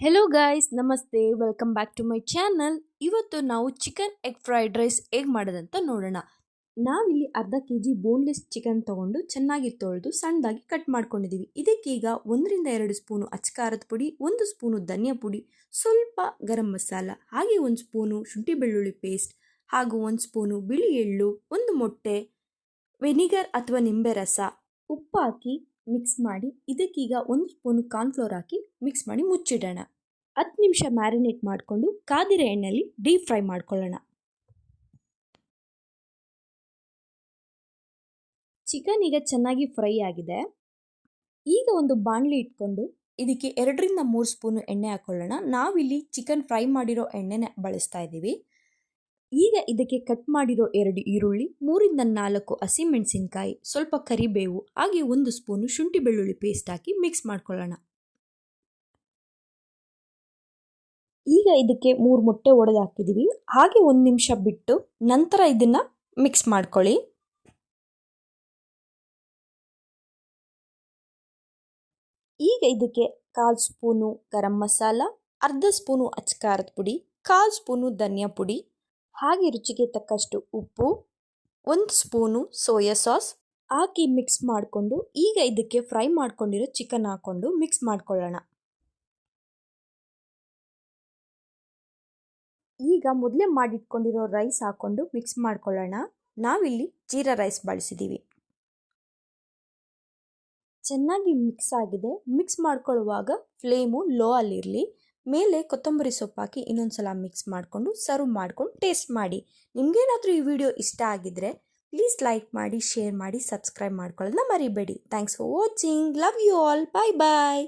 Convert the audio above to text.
Hello guys, ನಮಸ್ತೆ. Welcome back to my channel. ಇವತ್ತು ನಾವು ಚಿಕನ್ ಎಗ್ ಫ್ರೈಡ್ ರೈಸ್ ಹೇಗೆ ಮಾಡೋದಂತ ನೋಡೋಣ. ನಾವಿಲ್ಲಿ ಅರ್ಧ ಕೆಜಿ ಬೋನ್ಲೆಸ್ ಚಿಕನ್ ತಗೊಂಡು ಚೆನ್ನಾಗಿ ತೊಳೆದು ಸಣ್ಣದಾಗಿ ಕಟ್ ಮಾಡ್ಕೊಂಡಿದ್ದೀವಿ. ಇದಕ್ಕೀಗ 1-2 ಸ್ಪೂನು ಅಚ್ಕಾರದ ಪುಡಿ, 1 ಸ್ಪೂನು ಧನಿಯಾ ಪುಡಿ, ಸ್ವಲ್ಪ ಗರಂ ಮಸಾಲ, ಹಾಗೆ 1 ಸ್ಪೂನು ಶುಂಠಿ ಬೆಳ್ಳುಳ್ಳಿ ಪೇಸ್ಟ್, ಹಾಗೂ 1 ಸ್ಪೂನು ಬಿಳಿ ಎಳ್ಳು, 1 ಮೊಟ್ಟೆ, ವೆನಿಗರ್ ಅಥವಾ ನಿಂಬೆ ರಸ, ಉಪ್ಪು ಹಾಕಿ ಮಿಕ್ಸ್ ಮಾಡಿ ಇದಕ್ಕೀಗ 1 ಸ್ಪೂನು ಕಾರ್ನ್ಫ್ಲೋರ್ ಹಾಕಿ ಮಿಕ್ಸ್ ಮಾಡಿ ಮುಚ್ಚಿಡೋಣ. 10 ನಿಮಿಷ ಮ್ಯಾರಿನೇಟ್ ಮಾಡಿಕೊಂಡು ಕಾದಿರೋ ಎಣ್ಣೆಯಲ್ಲಿ ಡೀಪ್ ಫ್ರೈ ಮಾಡ್ಕೊಳ್ಳೋಣ. ಚಿಕನ್ ಈಗ ಚೆನ್ನಾಗಿ ಫ್ರೈ ಆಗಿದೆ. ಈಗ ಒಂದು ಬಾಣಲಿ ಇಟ್ಕೊಂಡು ಇದಕ್ಕೆ 2-3 ಸ್ಪೂನು ಎಣ್ಣೆ ಹಾಕೊಳ್ಳೋಣ. ನಾವಿಲ್ಲಿ ಚಿಕನ್ ಫ್ರೈ ಮಾಡಿರೋ ಎಣ್ಣೆನ ಬಳಸ್ತಾ ಇದ್ದೀವಿ. ಈಗ ಇದಕ್ಕೆ ಕಟ್ ಮಾಡಿರೋ 2 ಈರುಳ್ಳಿ, 3-4 ಹಸಿಮೆಣಸಿನಕಾಯಿ, ಸ್ವಲ್ಪ ಕರಿಬೇವು, ಹಾಗೆ 1 ಸ್ಪೂನು ಶುಂಠಿ ಬೆಳ್ಳುಳ್ಳಿ ಪೇಸ್ಟ್ ಹಾಕಿ ಮಿಕ್ಸ್ ಮಾಡ್ಕೊಳ್ಳೋಣ. ಈಗ ಇದಕ್ಕೆ 3 ಮೊಟ್ಟೆ ಒಡೆದು ಹಾಕಿದ್ದೀವಿ. ಹಾಗೆ 1 ನಿಮಿಷ ಬಿಟ್ಟು ನಂತರ ಇದನ್ನು ಮಿಕ್ಸ್ ಮಾಡ್ಕೊಳ್ಳಿ. ಈಗ ಇದಕ್ಕೆ 1/4 ಸ್ಪೂನು ಗರಂ ಮಸಾಲ, ಅರ್ಧ ಸ್ಪೂನು ಅಚ್ಕಾರದ ಪುಡಿ, 1/4 ಸ್ಪೂನು ಧನಿಯಾ ಪುಡಿ, ಹಾಗೆ ರುಚಿಗೆ ತಕ್ಕಷ್ಟು ಉಪ್ಪು, 1 ಸ್ಪೂನು ಸೋಯಾ ಸಾಸ್ ಹಾಕಿ ಮಿಕ್ಸ್ ಮಾಡಿಕೊಂಡು ಈಗ ಇದಕ್ಕೆ ಫ್ರೈ ಮಾಡ್ಕೊಂಡಿರೋ ಚಿಕನ್ ಹಾಕ್ಕೊಂಡು ಮಿಕ್ಸ್ ಮಾಡ್ಕೊಳ್ಳೋಣ. ಈಗ ಮೊದಲೇ ಮಾಡಿಟ್ಕೊಂಡಿರೋ ರೈಸ್ ಹಾಕ್ಕೊಂಡು ಮಿಕ್ಸ್ ಮಾಡ್ಕೊಳ್ಳೋಣ. ನಾವಿಲ್ಲಿ ಜೀರಾ ರೈಸ್ ಬಳಸಿದ್ದೀವಿ. ಚೆನ್ನಾಗಿ ಮಿಕ್ಸ್ ಆಗಿದೆ. ಮಿಕ್ಸ್ ಮಾಡ್ಕೊಳ್ಳುವಾಗ ಫ್ಲೇಮು ಲೋ ಅಲ್ಲಿರಲಿ. ಮೇಲೆ ಕೊತ್ತಂಬರಿ ಸೊಪ್ಪು ಹಾಕಿ ಇನ್ನೊಂದು ಸಲ ಮಿಕ್ಸ್ ಮಾಡಿಕೊಂಡು ಸರ್ವ್ ಮಾಡ್ಕೊಂಡು ಟೇಸ್ಟ್ ಮಾಡಿ. ನಿಮಗೇನಾದರೂ ಈ ವಿಡಿಯೋ ಇಷ್ಟ ಆಗಿದ್ರೆ ಪ್ಲೀಸ್ ಲೈಕ್ ಮಾಡಿ, ಶೇರ್ ಮಾಡಿ, ಸಬ್ಸ್ಕ್ರೈಬ್ ಮಾಡ್ಕೊಳ್ಳೋದನ್ನ ಮರಿಬೇಡಿ. Thanks for watching. Love you all. Bye bye.